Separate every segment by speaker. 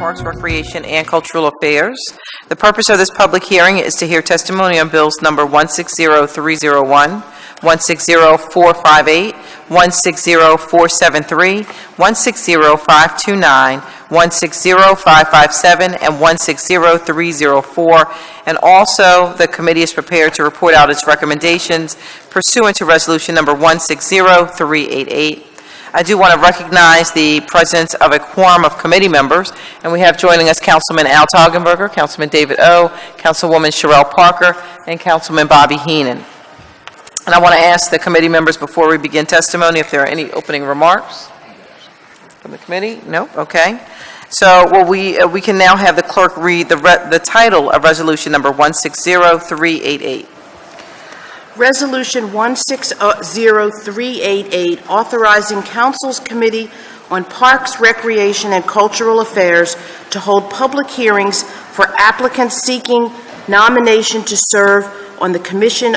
Speaker 1: Parks, Recreation, and Cultural Affairs. The purpose of this public hearing is to hear testimony on bills number 160301, 160458, 160473, 160529, 160557, and 160304. And also, the committee is prepared to report out its recommendations pursuant to resolution number 160388. I do want to recognize the presence of a quorum of committee members, and we have joining us Councilman Al Toggenberger, Councilman David O., Councilwoman Sherelle Parker, and Councilman Bobby Heenan. And I want to ask the committee members before we begin testimony if there are any opening remarks from the committee. No? Okay. So we can now have the clerk read the title of resolution number 160388.
Speaker 2: Resolution 160388, authorizing Council's Committee on Parks, Recreation, and Cultural Affairs to hold public hearings for applicants seeking nomination to serve on the Commission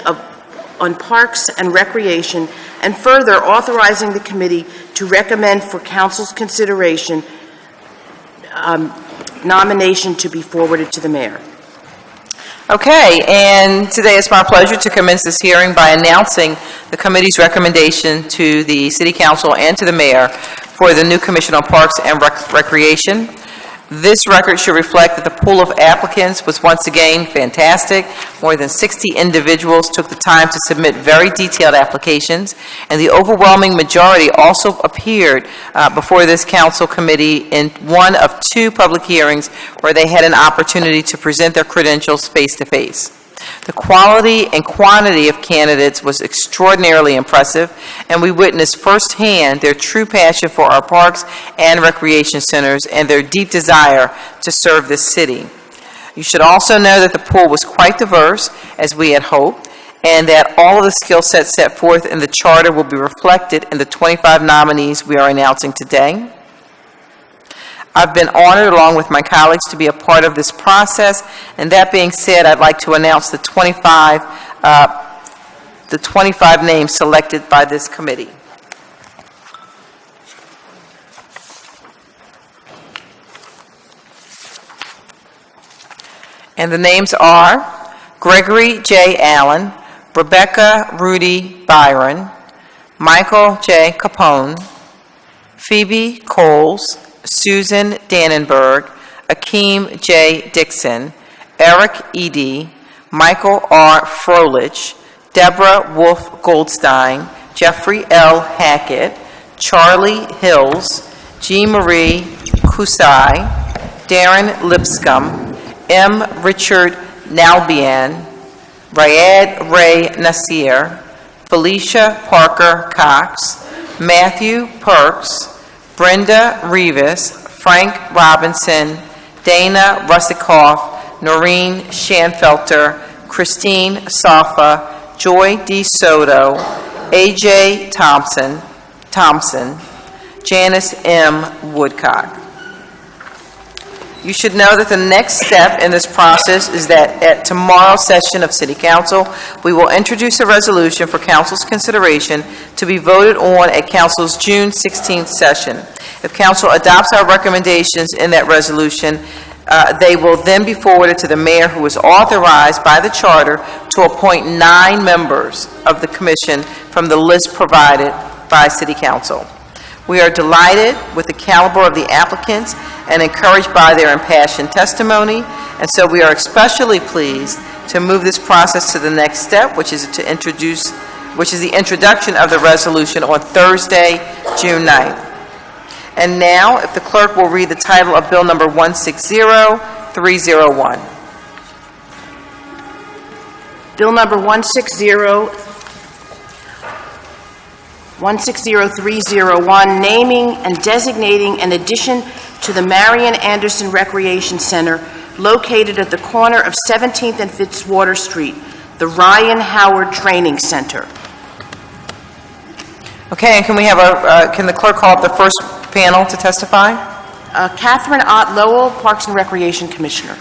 Speaker 2: on Parks and Recreation, and further authorizing the committee to recommend for Council's consideration nomination to be forwarded to the mayor.
Speaker 1: Okay, and today it's my pleasure to commence this hearing by announcing the committee's recommendation to the City Council and to the Mayor for the new Commission on Parks and Recreation. This record should reflect that the pool of applicants was once again fantastic. More than 60 individuals took the time to submit very detailed applications, and the overwhelming majority also appeared before this council committee in one of two public hearings where they had an opportunity to present their credentials face to face. The quality and quantity of candidates was extraordinarily impressive, and we witnessed firsthand their true passion for our parks and recreation centers and their deep desire to serve this city. You should also know that the pool was quite diverse, as we had hoped, and that all of the skill sets set forth in the charter will be reflected in the 25 nominees we are announcing today. I've been honored, along with my colleagues, to be a part of this process. And that being said, I'd like to announce the 25 names selected by this committee. And the names are Gregory J. Allen, Rebecca Rudy Byron, Michael J. Capone, Phoebe Coles, Susan Dannenberg, Akeem J. Dixon, Eric Edie, Michael R. Froelich, Deborah Wolf Goldstein, Jeffrey L. Hackett, Charlie Hills, G. Marie Kusai, Darren Lipscomb, M. Richard Nalbian, Rayad Ray Nasir, Felicia Parker Cox, Matthew Perks, Brenda Rivas, Frank Robinson, Dana Russikoff, Noreen Schanfelter, Christine Safa, Joy D. Soto, A.J. Thompson, Janice M. Woodcock. You should know that the next step in this process is that at tomorrow's session of City Council, we will introduce a resolution for Council's consideration to be voted on at Council's June 16th session. If Council adopts our recommendations in that resolution, they will then be forwarded to the mayor, who is authorized by the charter to appoint 9 members of the commission from the list provided by City Council. We are delighted with the caliber of the applicants and encouraged by their impassioned testimony, and so we are especially pleased to move this process to the next step, which is the introduction of the resolution on Thursday, June 9th. And now, if the clerk will read the title of bill number 160301.
Speaker 2: Bill number 160301, naming and designating an addition to the Marian Anderson Recreation Center located at the corner of 17th and Fitzwater Street, the Ryan Howard Training Center.
Speaker 1: Okay, and can we have can the clerk call up the first panel to testify?
Speaker 2: Catherine Ott Lowell, Parks and Recreation Commissioner.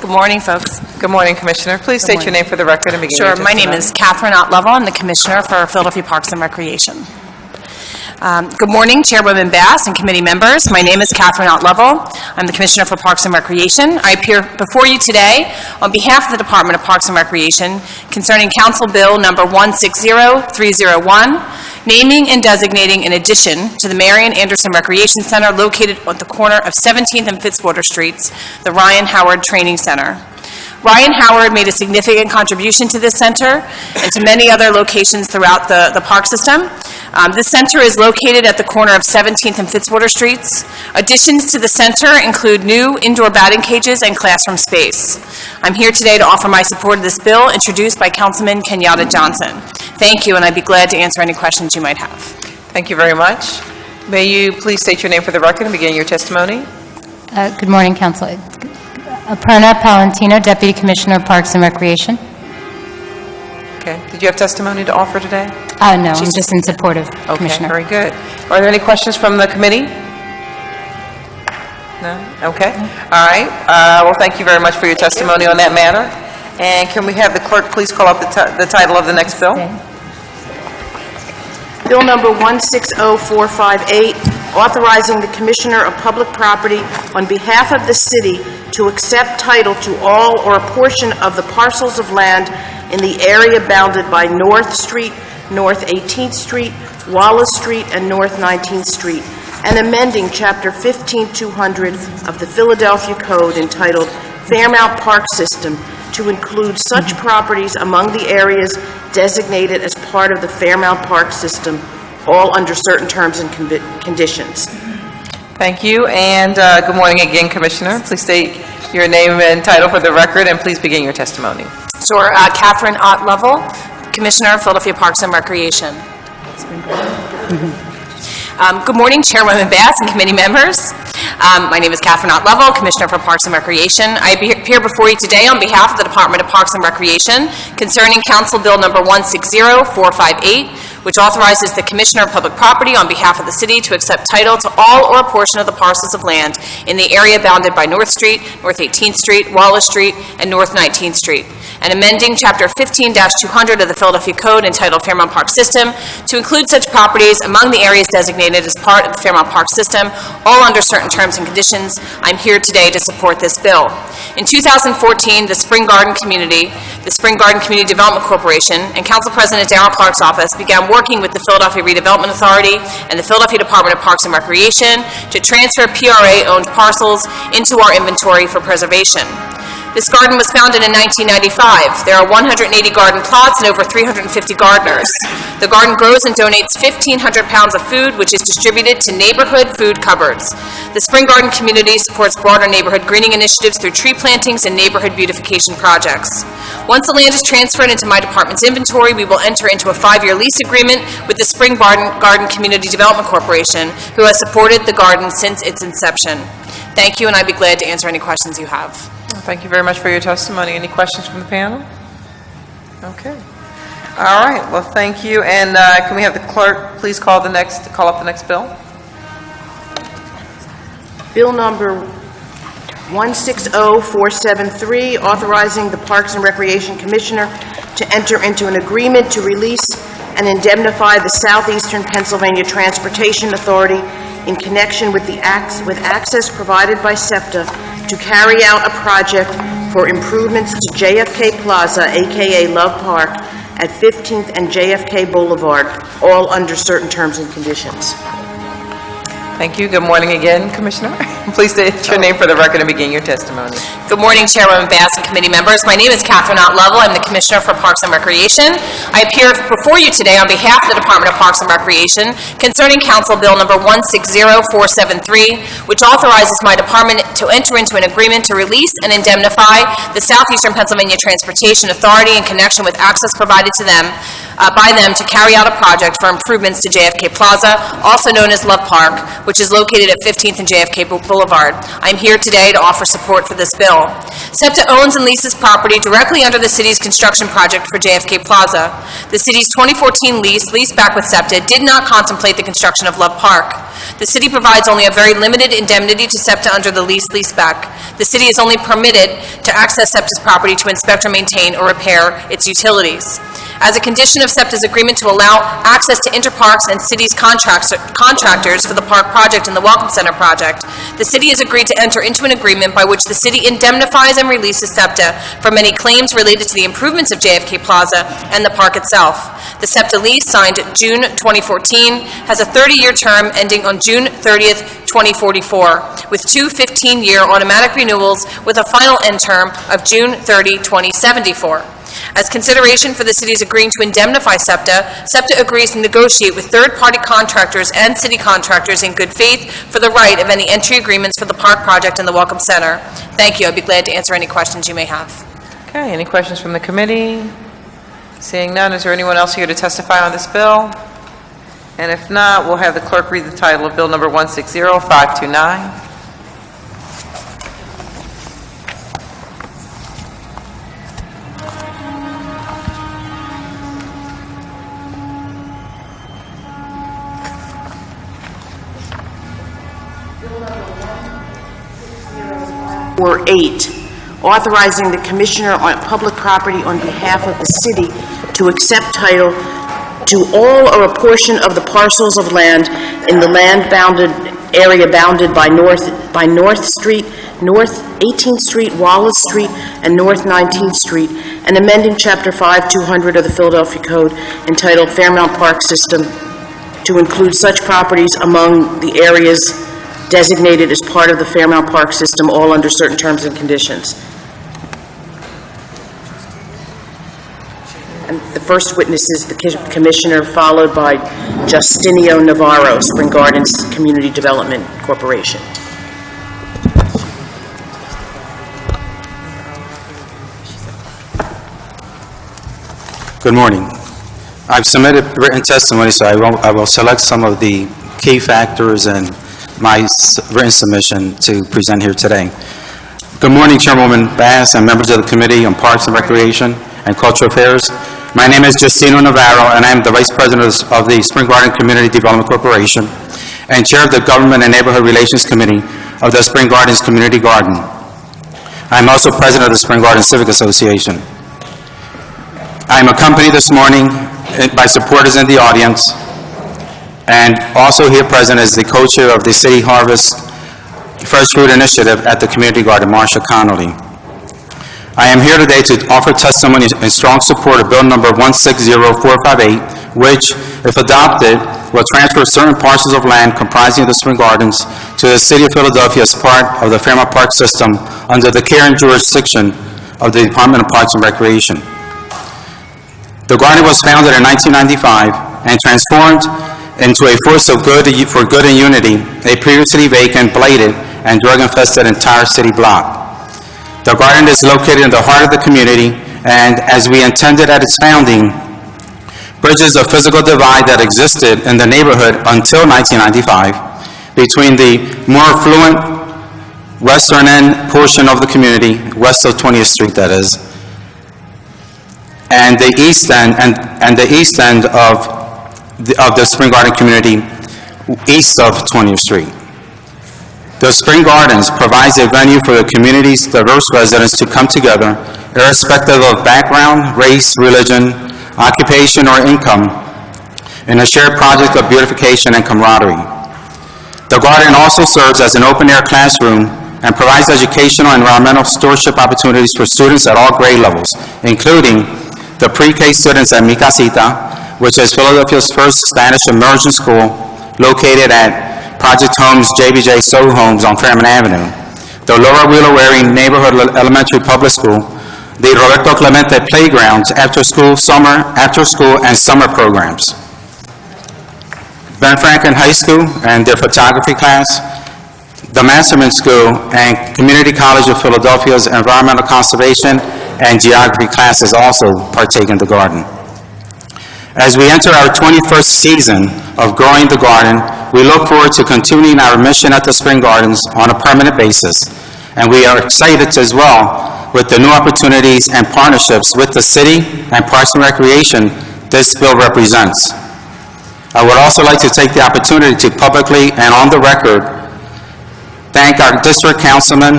Speaker 3: Good morning, folks.
Speaker 1: Good morning, Commissioner. Please state your name for the record and begin your
Speaker 3: Sure. My name
Speaker 1: testimony.
Speaker 3: is Catherine Ott Lovell. I'm the Commissioner for Philadelphia Parks and Recreation. Good morning, Chairwoman Bass and committee members. My name is Catherine Ott Lovell. I'm the Commissioner for Parks and Recreation. I appear before you today on behalf of the Department of Parks and Recreation concerning Council Bill Number 160301, naming and designating an addition to the Marian Anderson Recreation Center located at the corner of 17th and Fitzwater Streets, the Ryan Howard Training Center. Ryan Howard made a significant contribution to this center and to many other locations throughout the park system. This center is located at the corner of 17th and Fitzwater Streets. Additions to the center include new indoor batting cages and classroom space. I'm here today to offer my support of this bill introduced by Councilman Kenyatta Johnson. Thank you, and I'd be glad to answer any questions you might have.
Speaker 1: Thank you very much. May you please state your name for the record and begin your testimony?
Speaker 4: Good morning, Council. Aparna Palantino, Deputy Commissioner of Parks and Recreation.
Speaker 1: Okay. Did you have testimony to offer today?
Speaker 4: No, I'm just in support of
Speaker 1: Okay,
Speaker 4: Commissioner.
Speaker 1: very good. Are there any questions from the committee? No? Okay. All right. Well, thank you very much for your testimony on that matter. And can we have the clerk please call up the title of the next bill?
Speaker 2: Bill number 160458, authorizing the Commissioner of Public Property on behalf of the city to accept title to all or a portion of the parcels of land in the area bounded by North Street, North 18th Street, Wallace Street, and North 19th Street, and amending Chapter 15200 of the Philadelphia Code entitled Fairmount Park System to include such properties among the areas designated as part of the Fairmount Park System, all under certain terms and conditions.
Speaker 1: Thank you, and good morning again, Commissioner. Please state your name and title for the record, and please begin your testimony.
Speaker 3: Sure. Catherine Ott Lovell, Commissioner of Philadelphia Parks and Recreation. Good morning, Chairwoman Bass and committee members. My name is Catherine Ott Lovell, Commissioner for Parks and Recreation. I appear before you today on behalf of the Department of Parks and Recreation concerning Council Bill Number 160458, which authorizes the Commissioner of Public Property on behalf of the city to accept title to all or a portion of the parcels of land in the area bounded by North Street, North 18th Street, Wallace Street, and North 19th Street, and amending Chapter 15-200 of the Philadelphia Code entitled Fairmount Park System to include such properties among the areas designated as part of the Fairmount Park System, all under certain terms and conditions. I'm here today to support this bill. In 2014, the Spring Garden Community Development Corporation, and Council President Darrell Clark's office began working with the Philadelphia Redevelopment Authority and the Philadelphia Department of Parks and Recreation to transfer PRA-owned parcels into our inventory for preservation. This garden was founded in 1995. There are 180 garden plots and over 350 gardeners. The garden grows and donates 1,500 pounds of food, which is distributed to neighborhood food cupboards. The Spring Garden community supports broader neighborhood greening initiatives through tree plantings and neighborhood beautification projects. Once the land is transferred into my department's inventory, we will enter into a 5-year lease agreement with the Spring Garden Community Development Corporation, who has supported the garden since its inception. Thank you, and I'd be glad to answer any questions you have.
Speaker 1: Thank you very much for your testimony. Any questions from the panel? Okay. All right. Well, thank you. And can we have the clerk please call up the next bill?
Speaker 2: Bill number 160473, authorizing the Parks and Recreation Commissioner to enter into an agreement to release and indemnify the Southeastern Pennsylvania Transportation Authority in connection with access provided by SEPTA to carry out a project for improvements to JFK Plaza, aka Love Park, at 15th and JFK Boulevard, all under certain terms and conditions.
Speaker 1: Thank you. Good morning again, Commissioner. Please state your name for the record and begin your testimony.
Speaker 3: Good morning, Chairwoman Bass and committee members. My name is Catherine Ott Lovell. I'm the Commissioner for Parks and Recreation. I appear before you today on behalf of the Department of Parks and Recreation concerning Council Bill Number 160473, which authorizes my department to enter into an agreement to release and indemnify the Southeastern Pennsylvania Transportation Authority in connection with access provided to them by them to carry out a project for improvements to JFK Plaza, also known as Love Park, which is located at 15th and JFK Boulevard, Boulevard. I'm here today to offer support for this bill. SEPTA owns and leases property directly under the city's construction project for JFK Plaza. The city's 2014 lease back with SEPTA, did not contemplate the construction of Love Park. The city provides only a very limited indemnity to SEPTA under the leaseback. The city is only permitted to access SEPTA's property to inspect or maintain or repair its utilities. As a condition of SEPTA's agreement to allow access to Interparks and city's contractors for the park project and the Welcome Center project, the city has agreed to enter into an agreement by which the city indemnifies and releases SEPTA from any claims related to the improvements of JFK Plaza and the park itself. The SEPTA lease, signed June 2014, has a 30-year term ending on June 30th, 2044, with two 15-year automatic renewals with a final end term of June 30, 2074. As consideration for the city's agreeing to indemnify SEPTA, SEPTA agrees to negotiate with third-party contractors and city contractors in good faith for the right of any entry agreements for the park project and the Welcome Center. Thank you. I'd be glad to answer any questions you may have.
Speaker 1: Okay, any questions from the committee? Seeing none, is there anyone else here to testify on this bill? And if not, we'll have the clerk read the title of Bill number 160529.
Speaker 2: Or 8, authorizing the Commissioner on Public Property on behalf of the city to accept title to all or a portion of the parcels of land in the land-bounded area bounded by North Street, North 18th Street, Wallace Street, and North 19th Street, and amending Chapter 5200 of the Philadelphia Code entitled Fairmount Park System to include such properties among the areas designated as part of the Fairmount Park System, all under certain terms and conditions. And the first witness is the Commissioner, followed by Justinio Navarro, Spring Gardens Community Development Corporation.
Speaker 5: Good morning. I've submitted written testimony, so I will select some of the key factors and my written submission to present here today. Good morning, Chairwoman Bass and members of the Committee on Parks and Recreation and Cultural Affairs. My name is Justino Navarro, and I am the Vice President of the Spring Garden Community Development Corporation and Chair of the Government and Neighborhood Relations Committee of the Spring Gardens Community Garden. I am also President of the Spring Gardens Civic Association. I am accompanied this morning by supporters in the audience, and also here present is the co-chair of the City Harvest Fresh Food Initiative at the Community Garden, Marsha Connolly. I am here today to offer testimony in strong support of Bill number 160458, which, if adopted, will transfer certain parcels of land comprising the Spring Gardens to the City of Philadelphia as part of the Fairmount Park System under the care and jurisdiction of the Department of Parks and Recreation. The garden was founded in 1995 and transformed into a force of good for good and unity, a previously vacant, blighted, and drug-infested entire city block. The garden is located in the heart of the community, and as we intended at its founding, bridges a physical divide that existed in the neighborhood until 1995 between the more affluent western end portion of the community, west of 20th Street that is, and the east end and the east end of the Spring Garden community east of 20th Street. The Spring Gardens provides a venue for the community's diverse residents to come together, irrespective of background, race, religion, occupation, or income, in a shared project of beautification and camaraderie. The garden also serves as an open-air classroom and provides educational and environmental stewardship opportunities for students at all grade levels, including the pre-K students at Mi Casita, which is Philadelphia's first Spanish immersion school located at Project Homes JBJ Soho Homes on Fairmount Avenue, the Lower Wheeler-Waring Neighborhood Elementary Public School, the Roberto Clemente Playgrounds, after-school, and summer programs, Ben Franklin High School and their photography class, the Masterman School and Community College of Philadelphia's Environmental Conservation and Geography classes also partake in the garden. As we enter our 21st season of growing the garden, we look forward to continuing our mission at the Spring Gardens on a permanent basis, and we are excited as well with the new opportunities and partnerships with the city and Parks and Recreation this bill represents. I would also like to take the opportunity to publicly and on the record thank our district councilman,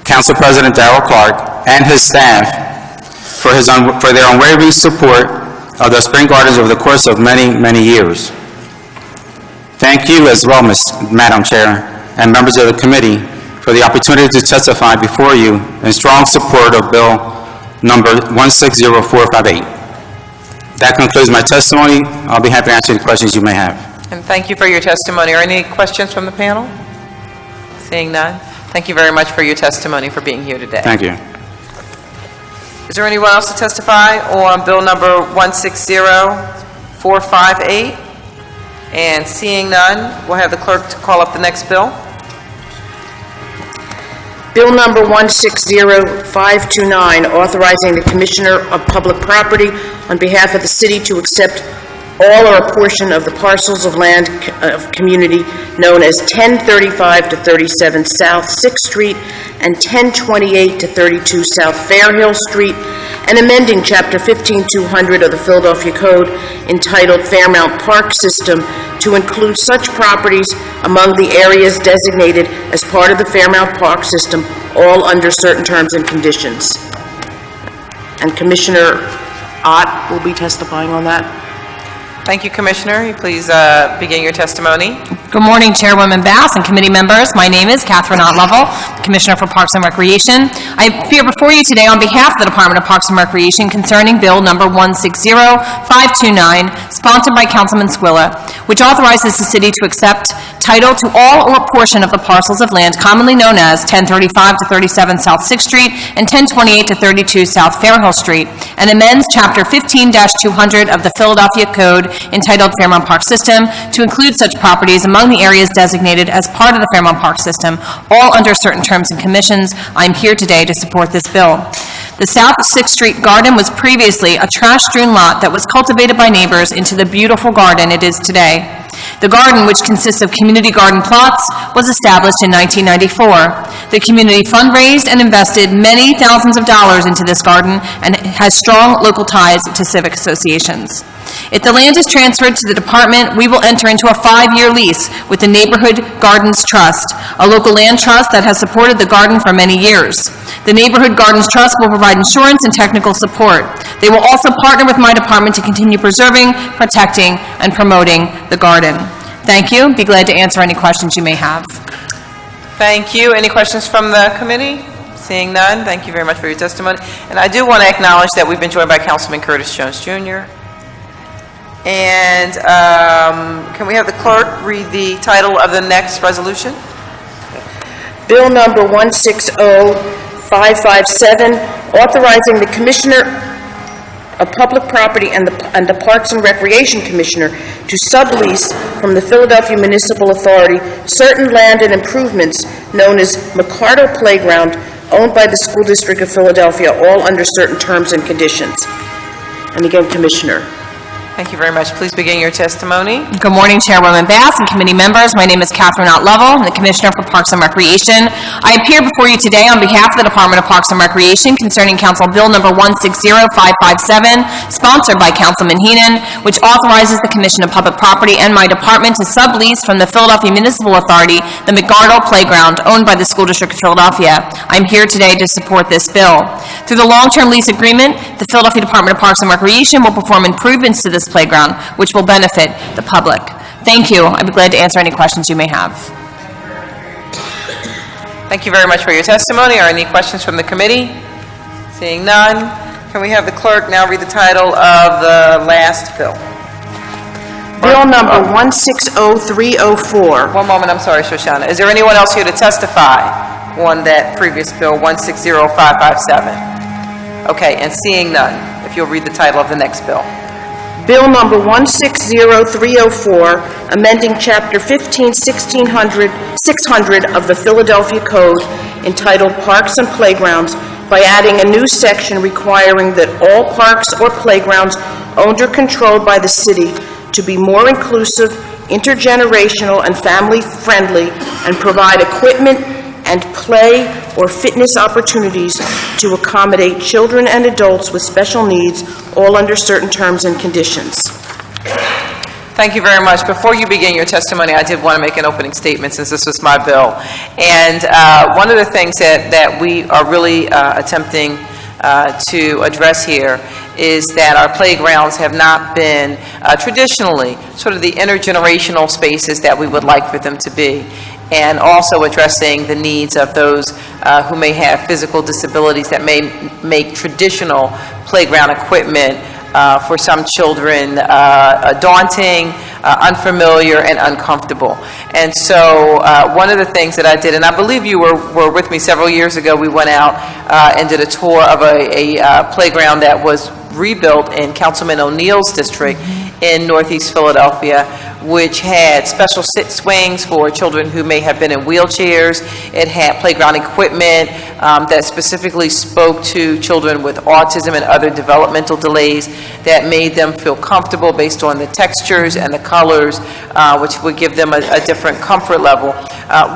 Speaker 5: Council President Darrell Clark, and his staff for their unwavering support of the Spring Gardens over the course of many, many years. Thank you as well, Madam Chair, and members of the committee for the opportunity to testify before you in strong support of Bill number 160458. That concludes my testimony. I'll be happy to answer any questions you may have.
Speaker 1: And thank you for your testimony. Are any questions from the panel? Seeing none. Thank you very much for your testimony, for being here today.
Speaker 5: Thank you.
Speaker 1: Is there anyone else to testify on Bill number 160458? And seeing none, we'll have the clerk to call up the next bill.
Speaker 2: Bill number 160529, authorizing the Commissioner of Public Property on behalf of the city to accept all or a portion of the parcels of land of community known as 1035 to 37 South 6th Street and 1028 to 32 South Fairhill Street, and amending Chapter 15200 of the Philadelphia Code entitled Fairmount Park System to include such properties among the areas designated as part of the Fairmount Park System, all under certain terms and conditions. And Commissioner Ott will be testifying on that.
Speaker 1: Thank you, Commissioner. You please begin your testimony.
Speaker 3: Good morning, Chairwoman Bass and committee members. My name is Catherine Ott-Lovell, Commissioner for Parks and Recreation. I appear before you today on behalf of the Department of Parks and Recreation concerning Bill number 160529, sponsored by Councilman Squilla, which authorizes the city to accept title to all or a portion of the parcels of land commonly known as 1035 to 37 South 6th Street and 1028 to 32 South Fairhill Street, and amends Chapter 15-200 of the Philadelphia Code entitled Fairmount Park System to include such properties among the areas designated as part of the Fairmount Park System, all under certain terms and conditions. I'm here today to support this bill. The South 6th Street Garden was previously a trash-strewn lot that was cultivated by neighbors into the beautiful garden it is today. The garden, which consists of community garden plots, was established in 1994. The community fundraised and invested many thousands of dollars into this garden and has strong local ties to civic associations. If the land is transferred to the department, we will enter into a 5-year lease with the Neighborhood Gardens Trust, a local land trust that has supported the garden for many years. The Neighborhood Gardens Trust will provide insurance and technical support. They will also partner with my department to continue preserving, protecting, and promoting the garden. Thank you. Be glad to answer any questions you may have.
Speaker 1: Thank you. Any questions from the committee? Seeing none, thank you very much for your testimony. And I do want to acknowledge that we've been joined by Councilman Curtis Jones, Jr. And can we have the clerk read the title of the next resolution?
Speaker 2: Bill number 160557, authorizing the Commissioner of Public Property and the Parks and Recreation Commissioner to sublease from the Philadelphia Municipal Authority certain land and improvements known as McCarter Playground, owned by the School District of Philadelphia, all under certain terms and conditions. And again, Commissioner.
Speaker 1: Thank you very much. Please begin your testimony.
Speaker 3: Good morning, Chairwoman Bass and committee members. My name is Catherine Ott-Lovell. I'm the Commissioner for Parks and Recreation. I appear before you today on behalf of the Department of Parks and Recreation concerning Council Bill number 160557, sponsored by Councilman Heenan, which authorizes the Commission of Public Property and my department to sublease from the Philadelphia Municipal Authority the McGardle Playground owned by the School District of Philadelphia. I'm here today to support this bill. Through the long-term lease agreement, the Philadelphia Department of Parks and Recreation will perform improvements to this playground, which will benefit the public. Thank you. I'd be glad to answer any questions you may have.
Speaker 1: Thank you very much for your testimony. Are any questions from the committee? Seeing none, can we have the clerk now read the title of the last bill?
Speaker 2: Bill number 160304.
Speaker 1: One moment, I'm sorry, Shoshana. Is there anyone else here to testify on that previous bill, 160557? Okay, and seeing none, if you'll read the title of the next bill.
Speaker 2: Bill number 160304, amending Chapter 600 of the Philadelphia Code entitled Parks and Playgrounds, by adding a new section requiring that all parks or playgrounds owned or controlled by the city to be more inclusive, intergenerational, and family-friendly, and provide equipment and play or fitness opportunities to accommodate children and adults with special needs, all under certain terms and conditions.
Speaker 1: Thank you very much. Before you begin your testimony, I did want to make an opening statement since this was my bill. And one of the things that we are really attempting to address here is that our playgrounds have not been traditionally sort of the intergenerational spaces that we would like for them to be, and also addressing the needs of those who may have physical disabilities that may make traditional playground equipment for some children daunting, unfamiliar, and uncomfortable. And so one of the things that I did, and I believe you were with me several years ago, we went out and did a tour of a playground that was rebuilt in Councilman O'Neill's district in Northeast Philadelphia, which had special sit swings for children who may have been in wheelchairs. It had playground equipment that specifically spoke to children with autism and other developmental delays that made them feel comfortable based on the textures and the colors, which would give them a different comfort level.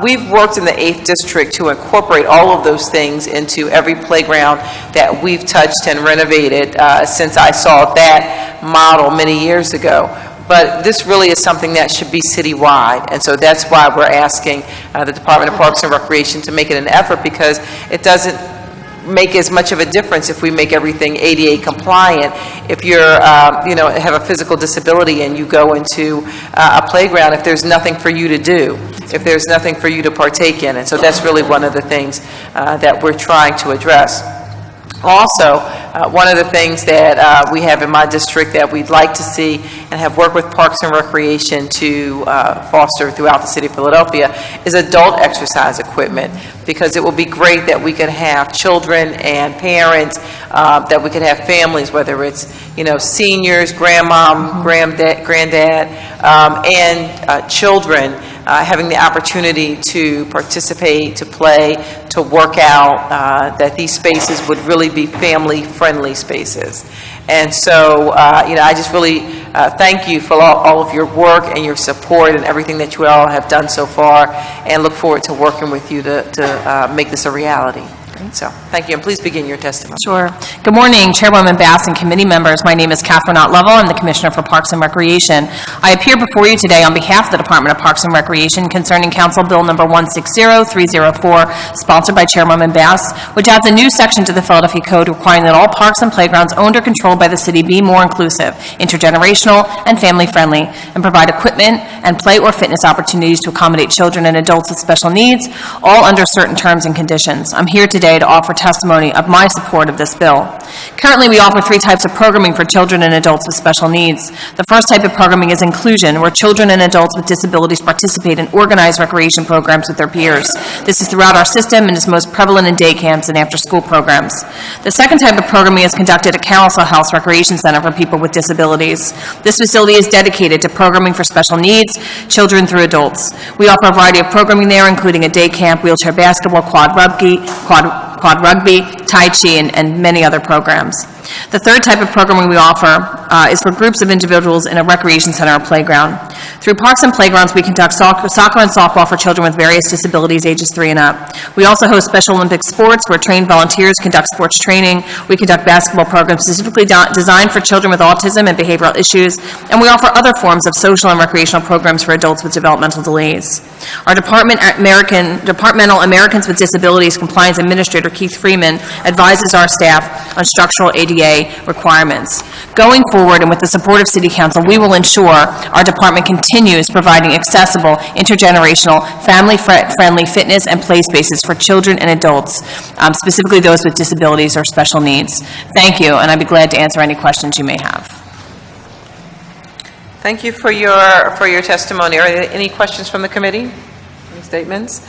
Speaker 1: We've worked in the 8th District to incorporate all of those things into every playground that we've touched and renovated since I saw that model many years ago. But this really is something that should be citywide, and so that's why we're asking the Department of Parks and Recreation to make it an effort, because it doesn't make as much of a difference if we make everything ADA compliant. If you're, have a physical disability and you go into a playground, if there's nothing for you to do, if there's nothing for you to partake in, and so that's really one of the things that we're trying to address. Also, one of the things that we have in my district that we'd like to see and have worked with Parks and Recreation to foster throughout the city of Philadelphia is adult exercise equipment, because it would be great that we could have children and parents, that we could have families, whether it's, seniors, grandmom, granddad, and children, having the opportunity to participate, to play, to work out, that these spaces would really be family-friendly spaces. And so, I just really thank you for all of your work and your support and everything that you all have done so far, and look forward to working with you to make this a reality. So, thank you, and please begin your testimony.
Speaker 3: Sure. Good morning, Chairwoman Bass and committee members. My name is Catherine Ott-Lovell. I'm the Commissioner for Parks and Recreation. I appear before you today on behalf of the Department of Parks and Recreation concerning Council Bill Number 160304, sponsored by Chairwoman Bass, which adds a new section to the Philadelphia Code requiring that all parks and playgrounds owned or controlled by the city be more inclusive, intergenerational, and family-friendly, and provide equipment and play or fitness opportunities to accommodate children and adults with special needs, all under certain terms and conditions. I'm here today to offer testimony of my support of this bill. Currently, we offer 3 types of programming for children and adults with special needs. The first type of programming is inclusion, where children and adults with disabilities participate in organized recreation programs with their peers. This is throughout our system and is most prevalent in day camps and after-school programs. The second type of programming is conducted at Council House Recreation Center for people with disabilities. This facility is dedicated to programming for special needs, children through adults. We offer a variety of programming there, including a day camp, wheelchair basketball, quad rugby, Tai Chi, and many other programs. The third type of programming we offer is for groups of individuals in a recreation center or playground. Through parks and playgrounds, we conduct soccer and softball for children with various disabilities ages 3 and up. We also host Special Olympic sports where trained volunteers conduct sports training. We conduct basketball programs specifically designed for children with autism and behavioral issues, and we offer other forms of social and recreational programs for adults with developmental delays. Our Departmental Americans with Disabilities Compliance Administrator Keith Freeman advises our staff on structural ADA requirements. Going forward, and with the support of City Council, we will ensure our department continues providing accessible, intergenerational, family-friendly fitness and play spaces for children and adults, specifically those with disabilities or special needs. Thank you, and I'd be glad to answer any questions you may have.
Speaker 1: Thank you for your testimony. Are there any questions from the committee? Any statements?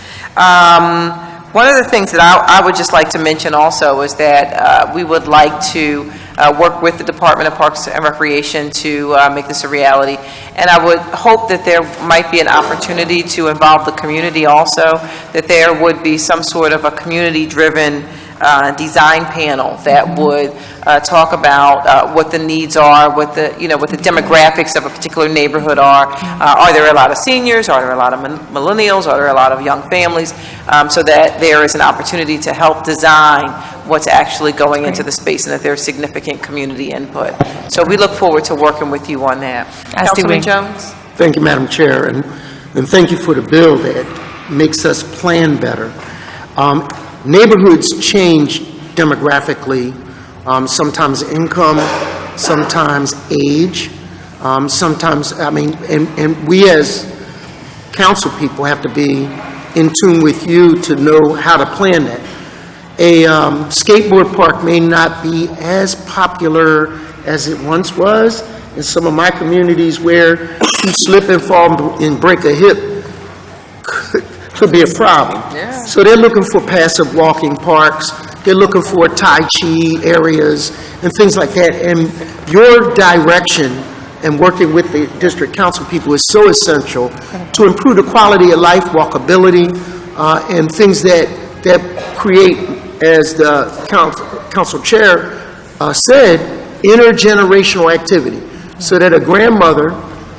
Speaker 1: One of the things that I would just like to mention also is that we would like to work with the Department of Parks and Recreation to make this a reality. And I would hope that there might be an opportunity to involve the community also, that there would be some sort of a community-driven design panel that would talk about what the needs are, what the demographics of a particular neighborhood are. Are there a lot of seniors? Are there a lot of millennials? Are there a lot of young families? So that there is an opportunity to help design what's actually going into the space and that there's significant community input. So we look forward to working with you on that. Councilman Jones?
Speaker 6: Thank you, Madam Chair, and thank you for the bill that makes us plan better. Neighborhoods change demographically, sometimes income, sometimes age, sometimes, and we as council people have to be in tune with you to know how to plan that. A skateboard park may not be as popular as it once was in some of my communities where you slip and fall and break a hip could be a problem.
Speaker 1: Yeah.
Speaker 6: So they're looking for passive walking parks. They're looking for Tai Chi areas and things like that. And your direction and working with the district council people is so essential to improve the quality of life, walkability, and things that create, as the council chair said, intergenerational activity, so that a grandmother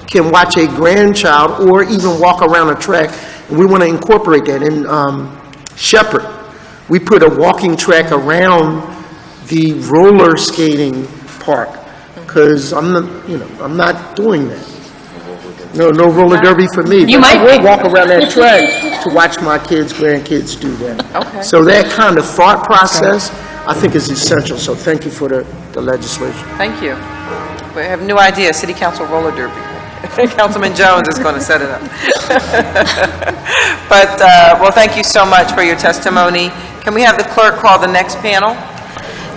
Speaker 6: can watch a grandchild or even walk around a track. And we want to incorporate that. In Shepherd, we put a walking track around the roller skating park, because I'm not doing that. No roller derby for me.
Speaker 3: You might
Speaker 6: I will walk around that track to watch my kids, grandkids do that.
Speaker 1: Okay.
Speaker 6: So that kind of thought process, I think, is essential. So thank you for the legislation.
Speaker 1: Thank you. We have no idea, City Council roller derby. Councilman Jones is going to set it up. But, well, thank you so much for your testimony. Can we have the clerk call the next panel?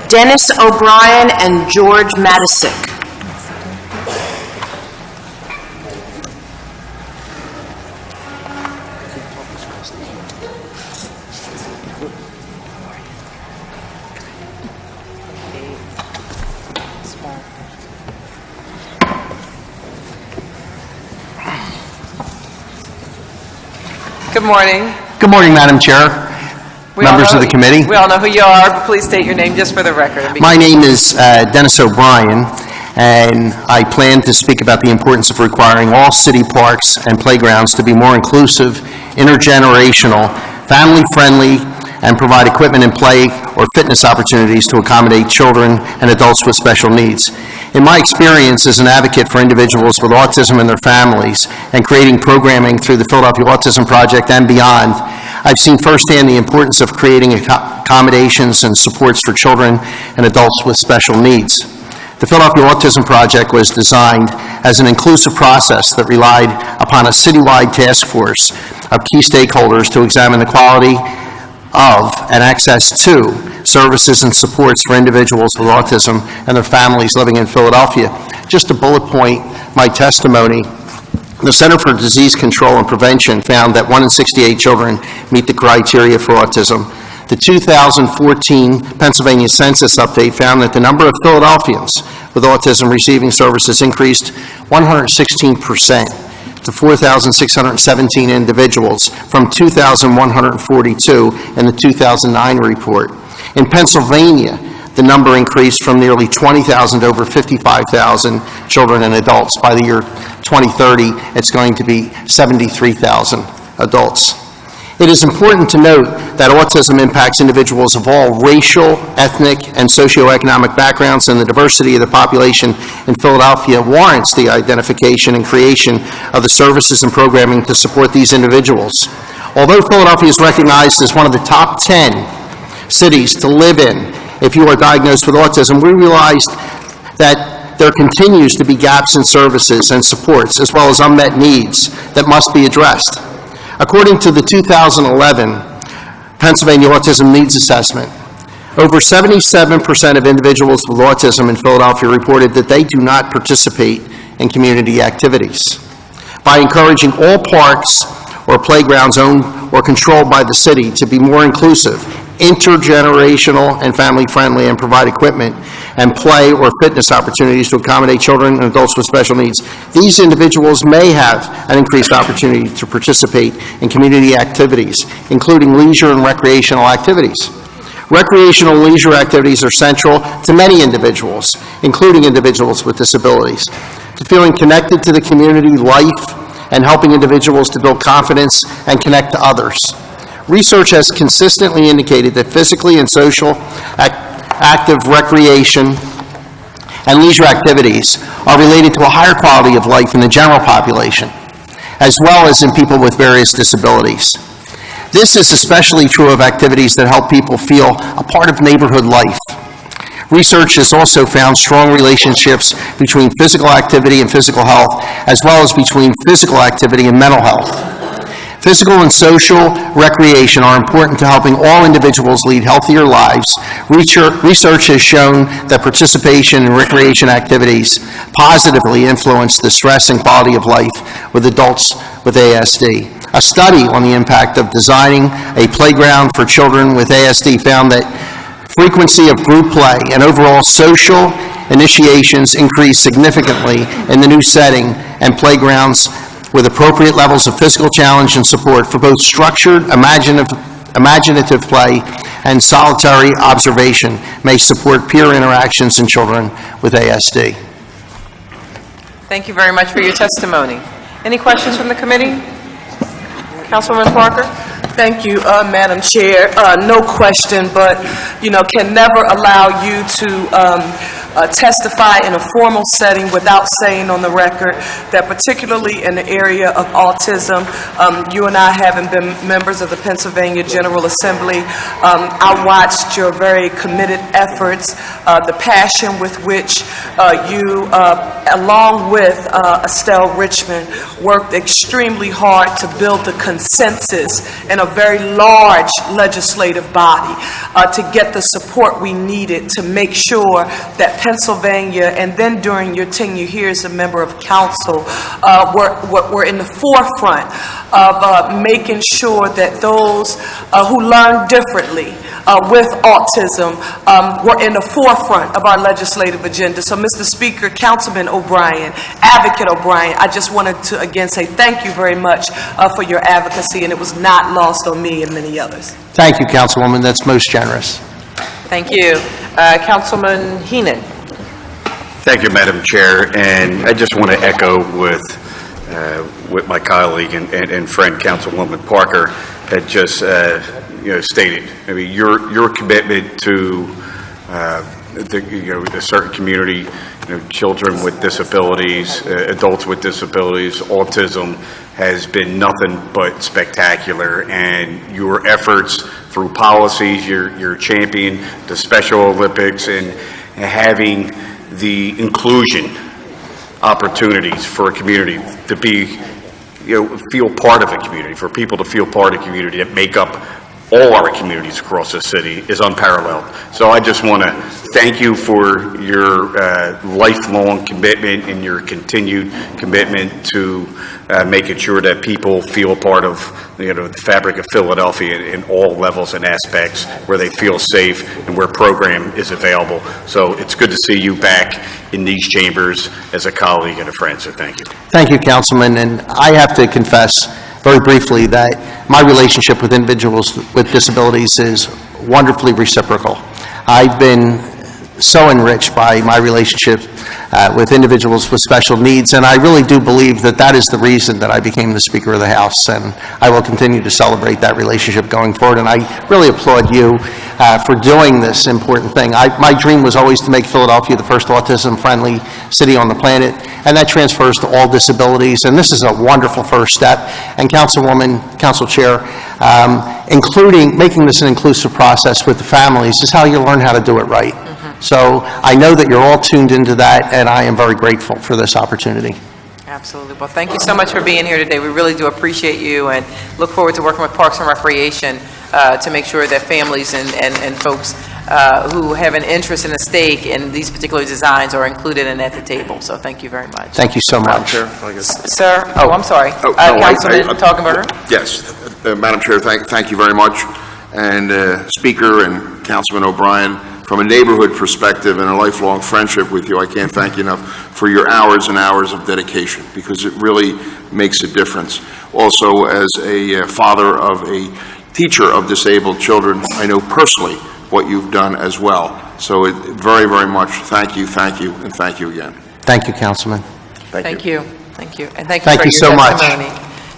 Speaker 2: Dennis O'Brien and George Matisick.
Speaker 1: Good morning.
Speaker 7: Good morning, Madam Chair, members of the committee.
Speaker 1: We all know who you are, but please state your name just for the record.
Speaker 7: My name is Dennis O'Brien, and I plan to speak about the importance of requiring all city parks and playgrounds to be more inclusive, intergenerational, family-friendly, and provide equipment and play or fitness opportunities to accommodate children and adults with special needs. In my experience as an advocate for individuals with autism and their families and creating programming through the Philadelphia Autism Project and beyond, I've seen firsthand the importance of creating accommodations and supports for children and adults with special needs. The Philadelphia Autism Project was designed as an inclusive process that relied upon a citywide task force of key stakeholders to examine the quality of and access to services and supports for individuals with autism and their families living in Philadelphia. Just to bullet point my testimony, the Center for Disease Control and Prevention found that 1 in 68 children meet the criteria for autism. The 2014 Pennsylvania Census update found that the number of Philadelphians with autism receiving services increased 116%. to 4,617 individuals from 2,142 in the 2009 report. In Pennsylvania, the number increased from nearly 20,000 to over 55,000 children and adults. By the year 2030, it's going to be 73,000 adults. It is important to note that autism impacts individuals of all racial, ethnic, and socioeconomic backgrounds, and the diversity of the population in Philadelphia warrants the identification and creation of the services and programming to support these individuals. Although Philadelphia is recognized as one of the top 10 cities to live in if you are diagnosed with autism, we realized that there continues to be gaps in services and supports, as well as unmet needs that must be addressed. According to the 2011 Pennsylvania Autism Needs Assessment, over 77% of individuals with autism in Philadelphia reported that they do not participate in community activities. By encouraging all parks or playgrounds owned or controlled by the city to be more inclusive, intergenerational, and family-friendly, and provide equipment and play or fitness opportunities to accommodate children and adults with special needs, these individuals may have an increased opportunity to participate in community activities, including leisure and recreational activities. Recreational and leisure activities are central to many individuals, including individuals with disabilities, to feeling connected to the community life and helping individuals to build confidence and connect to others. Research has consistently indicated that physically and social active recreation and leisure activities are related to a higher quality of life in the general population, as well as in people with various disabilities. This is especially true of activities that help people feel a part of neighborhood life. Research has also found strong relationships between physical activity and physical health, as well as between physical activity and mental health. Physical and social recreation are important to helping all individuals lead healthier lives. Research has shown that participation in recreation activities positively influence the stress and quality of life with adults with ASD. A study on the impact of designing a playground for children with ASD found that frequency of group play and overall social initiations increased significantly in the new setting, and playgrounds with appropriate levels of physical challenge and support for both structured, imaginative play and solitary observation may support peer interactions in children with ASD.
Speaker 1: Thank you very much for your testimony. Any questions from the committee? Councilman Parker?
Speaker 8: Thank you, Madam Chair. No question, but, can never allow you to testify in a formal setting without saying on the record that particularly in the area of autism, you and I, having been members of the Pennsylvania General Assembly, I watched your very committed efforts, the passion with which you, along with Estelle Richmond, worked extremely hard to build the consensus in a very large legislative body to get the support we needed to make sure that Pennsylvania, and then during your tenure here as a member of council, were in the forefront of making sure that those who learn differently with autism were in the forefront of our legislative agenda. So, Mr. Speaker, Councilman OBrien, Advocate OBrien, I just wanted to again say thank you very much for your advocacy, and it was not lost on me and many others.
Speaker 7: Thank you, Councilwoman. That's most generous.
Speaker 1: Thank you. Councilman Heenan.
Speaker 9: Thank you, Madam Chair, and I just want to echo with my colleague and friend, Councilwoman Parker, had just stated. I mean, your commitment to the certain community, children with disabilities, adults with disabilities, autism, has been nothing but spectacular, and your efforts through policies, your champion, the Special Olympics, and having the inclusion opportunities for a community to be, feel part of a community, for people to feel part of a community that make up all our communities across the city is unparalleled. So I just want to thank you for your lifelong commitment and your continued commitment to making sure that people feel part of the fabric of Philadelphia in all levels and aspects, where they feel safe and where program is available. So it's good to see you back in these chambers as a colleague and a friend, so thank you.
Speaker 7: Thank you, Councilman, and I have to confess very briefly that my relationship with individuals with disabilities is wonderfully reciprocal. I've been so enriched by my relationship with individuals with special needs, and I really do believe that that is the reason that I became the Speaker of the House, and I will continue to celebrate that relationship going forward, and I really applaud you for doing this important thing. My dream was always to make Philadelphia the first autism-friendly city on the planet, and that transfers to all disabilities, and this is a wonderful first step. And Councilwoman, Council Chair, including making this an inclusive process with the families is how you learn how to do it right. So I know that you're all tuned into that, and I am very grateful for this opportunity.
Speaker 1: Absolutely. Well, thank you so much for being here today. We really do appreciate you and look forward to working with Parks and Recreation to make sure that families and folks who have an interest and a stake in these particular designs are included and at the table. So thank you very much.
Speaker 7: Thank you so much.
Speaker 1: Sir? Oh, I'm sorry. Councilman Toggenberger?
Speaker 10: Yes. Madam Chair, thank you very much. And Speaker and Councilman OBrien, from a neighborhood perspective and a lifelong friendship with you, I can't thank you enough for your hours and hours of dedication, because it really makes a difference. Also, as a father of a teacher of disabled children, I know personally what you've done as well. So very, very much thank you, and thank you again.
Speaker 7: Thank you, Councilman.
Speaker 1: Thank you. Thank you. And thank you
Speaker 7: Thank
Speaker 1: for
Speaker 7: you
Speaker 1: your
Speaker 7: so much.
Speaker 1: testimony.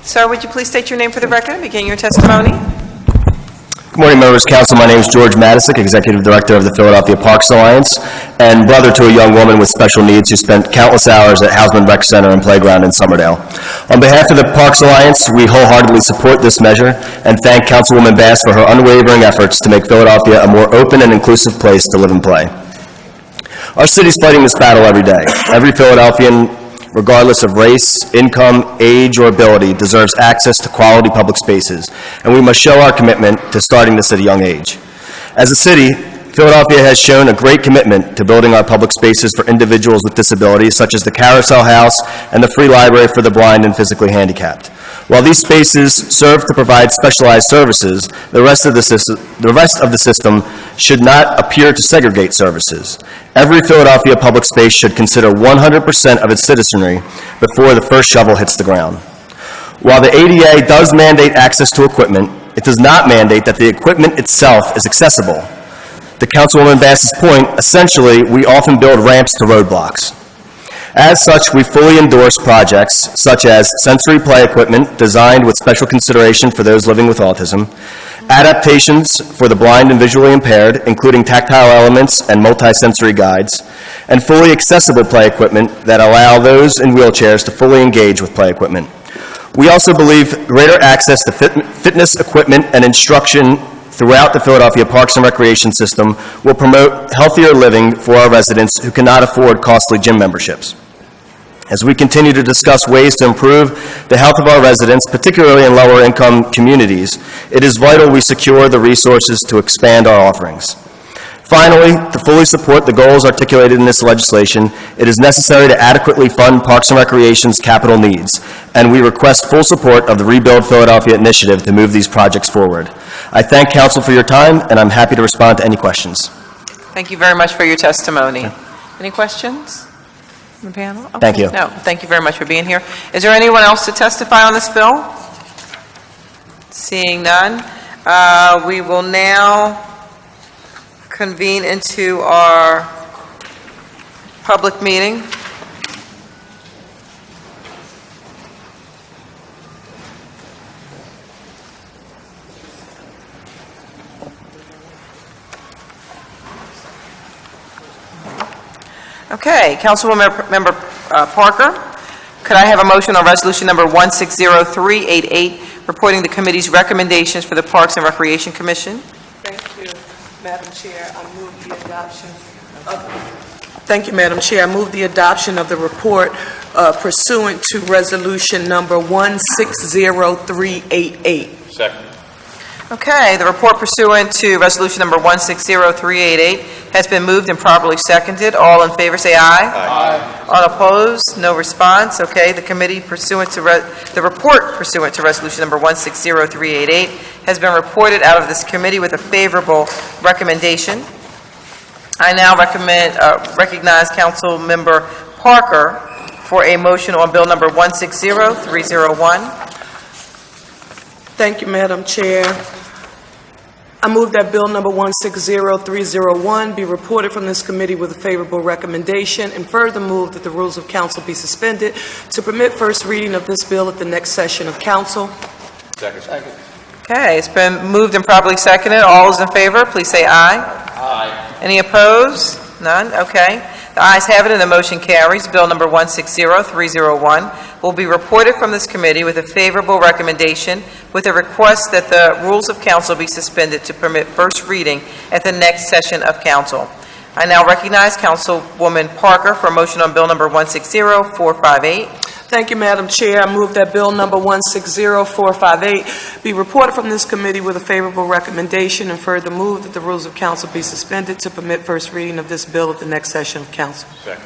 Speaker 1: Sir, would you please state your name for the record and begin your testimony?
Speaker 11: Good morning, members of council. My name is George Matisic, Executive Director of the Philadelphia Parks Alliance, and brother to a young woman with special needs who spent countless hours at Hausman Rec Center and Playground in Summerdale. On behalf of the Parks Alliance, we wholeheartedly support this measure and thank Councilwoman Bass for her unwavering efforts to make Philadelphia a more open and inclusive place to live and play. Our city's fighting this battle every day. Every Philadelphian, regardless of race, income, age, or ability, deserves access to quality public spaces, and we must show our commitment to starting this at a young age. As a city, Philadelphia has shown a great commitment to building our public spaces for individuals with disabilities, such as the Carousel House and the Free Library for the Blind and Physically Handicapped. While these spaces serve to provide specialized services, the rest of the system should not appear to segregate services. Every Philadelphia public space should consider 100% of its citizenry before the first shovel hits the ground. While the ADA does mandate access to equipment, it does not mandate that the equipment itself is accessible. To Councilwoman Bass's point, essentially, we often build ramps to roadblocks. As such, we fully endorse projects such as sensory play equipment designed with special consideration for those living with autism, adaptations for the blind and visually impaired, including tactile elements and multisensory guides, and fully accessible play equipment that allow those in wheelchairs to fully engage with play equipment. We also believe greater access to fitness equipment and instruction throughout the Philadelphia Parks and Recreation System will promote healthier living for our residents who cannot afford costly gym memberships. As we continue to discuss ways to improve the health of our residents, particularly in lower-income communities, it is vital we secure the resources to expand our offerings. Finally, to fully support the goals articulated in this legislation, it is necessary to adequately fund Parks and Recreation's capital needs, and we request full support of the Rebuild Philadelphia initiative to move these projects forward. I thank Council for your time, and I'm happy to respond to any questions.
Speaker 1: Thank you very much for your testimony. Any questions from the panel? Okay.
Speaker 11: Thank you.
Speaker 1: No, thank you very much for being here. Is there anyone else to testify on this bill? Seeing none, we will now convene into our public meeting. Okay, Councilwoman Parker, could I have a motion on resolution number 160388, reporting the committee's recommendations for the Parks and Recreation Commission?
Speaker 8: Thank you, Madam Chair. I move the adoption of... Thank you, Madam Chair. I move the adoption of the report pursuant to resolution number 160388.
Speaker 9: Second.
Speaker 1: Okay, the report pursuant to resolution number 160388 has been moved and properly seconded. All in favor say aye. Aye. All opposed, no response. Okay, the committee pursuant to the report pursuant to resolution number 160388 has been reported out of this committee with a favorable recommendation. I now recognize Council Member Parker for a motion on bill number 160301.
Speaker 8: Thank you, Madam Chair. I move that bill number 160301 be reported from this committee with a favorable recommendation, and further move that the rules of council be suspended to permit first reading of this bill at the next session of council.
Speaker 9: Second.
Speaker 1: Okay, it's been moved and properly seconded. All those in favor, please say aye.
Speaker 9: Aye.
Speaker 1: Any opposed? None? Okay. The ayes have it and the motion carries. Bill number 160301 will be reported from this committee with a favorable recommendation with a request that the rules of council be suspended to permit first reading at the next session of council. I now recognize Councilwoman Parker for a motion on bill number 160458.
Speaker 8: Thank you, Madam Chair. I move that bill number 160458 be reported from this committee with a favorable recommendation, and further move that the rules of council be suspended to permit first reading of this bill at the next session of council.
Speaker 9: Second.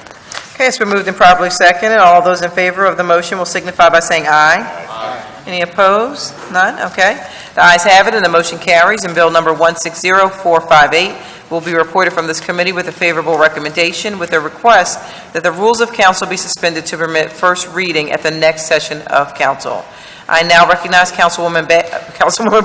Speaker 1: Okay, it's been moved and properly seconded. All those in favor of the motion will signify by saying aye.
Speaker 9: Aye.
Speaker 1: Any opposed? None? Okay. The ayes have it and the motion carries, and bill number 160458 will be reported from this committee with a favorable recommendation with a request that the rules of council be suspended to permit first reading at the next session of council. I now recognize Councilwoman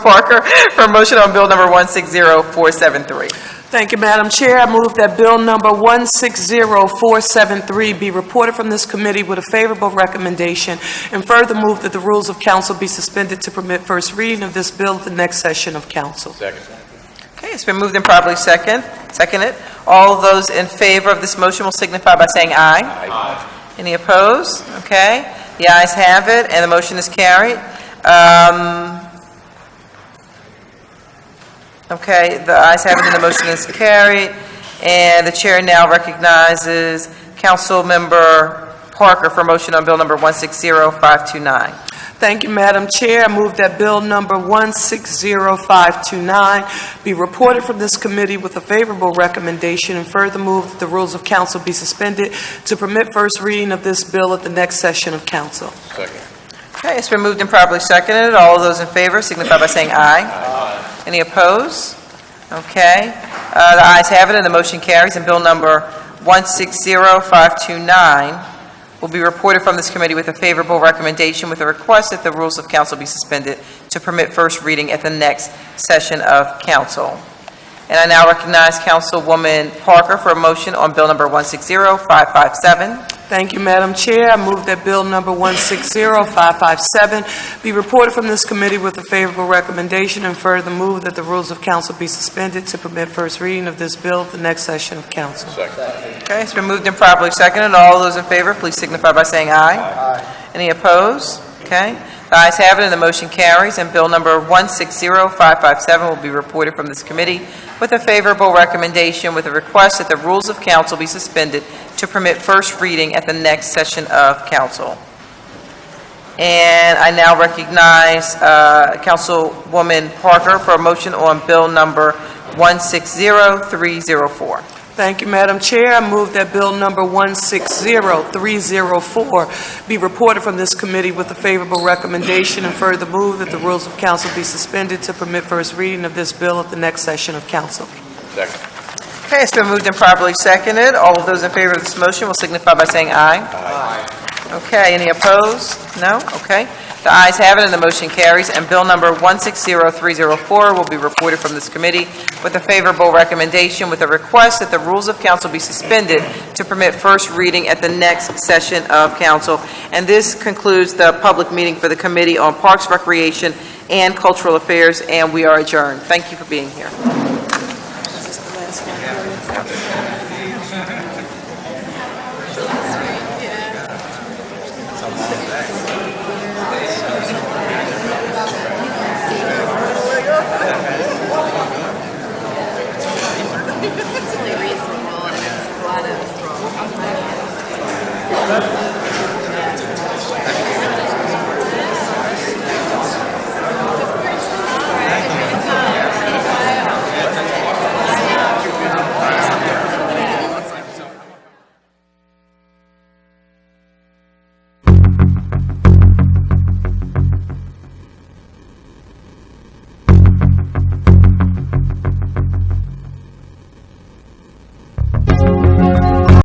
Speaker 1: Parker for a motion on Bill number 160473.
Speaker 8: Thank you, Madam Chair. I move that Bill number 160473 be reported from this committee with a favorable recommendation, and further move that the rules of council be suspended to permit first reading of this bill at the next session of council.
Speaker 1: Okay, it's been moved and properly seconded. All of those in favor of this motion will signify by saying aye. Aye. Any opposed? Okay, the ayes have it, and the motion is carried. Okay, the ayes have it and the motion is carried. And the chair now recognizes Councilmember Parker for a motion on Bill number 160529.
Speaker 8: Thank you, Madam Chair. I move that Bill number 160529 be reported from this committee with a favorable recommendation, and further move that the rules of council be suspended to permit first reading of this bill at the next session of council.
Speaker 1: Okay, it's been moved and properly seconded. All of those in favor signify by saying aye. Aye. Any opposed? Okay, the ayes have it and the motion carries, and Bill number 160529 will be reported from this committee with a favorable recommendation with a request that the rules of council be suspended to permit first reading at the next session of council. And I now recognize Councilwoman Parker for a motion on Bill number 160557.
Speaker 8: Thank you, Madam Chair. I move that Bill number 160557 be reported from this committee with a favorable recommendation, and further move that the rules of council be suspended to permit first reading of this bill at the next session of council.
Speaker 1: Okay, it's been moved and properly seconded. All those in favor, please signify by saying aye. Aye. Any opposed? Okay, the ayes have it and the motion carries, and Bill number 160557 will be reported from this committee with a favorable recommendation with a request that the rules of council be suspended to permit first reading at the next session of council. And I now recognize Councilwoman Parker for a motion on Bill number 160304.
Speaker 8: Thank you, Madam Chair. I move that Bill number 160304 be reported from this committee with a favorable recommendation, and further move that the rules of council be suspended to permit first reading of this bill at the next session of council.
Speaker 1: Okay, it's been moved and properly seconded. All of those in favor of this motion will signify by saying aye. Aye. Okay, any opposed? No? Okay. The ayes have it and the motion carries, and Bill number 160304 will be reported from this committee with a favorable recommendation with a request that the rules of council be suspended to permit first reading at the next session of council. And this concludes the public meeting for the Committee on Parks, Recreation, and Cultural Affairs, and we are adjourned. Thank you for being here.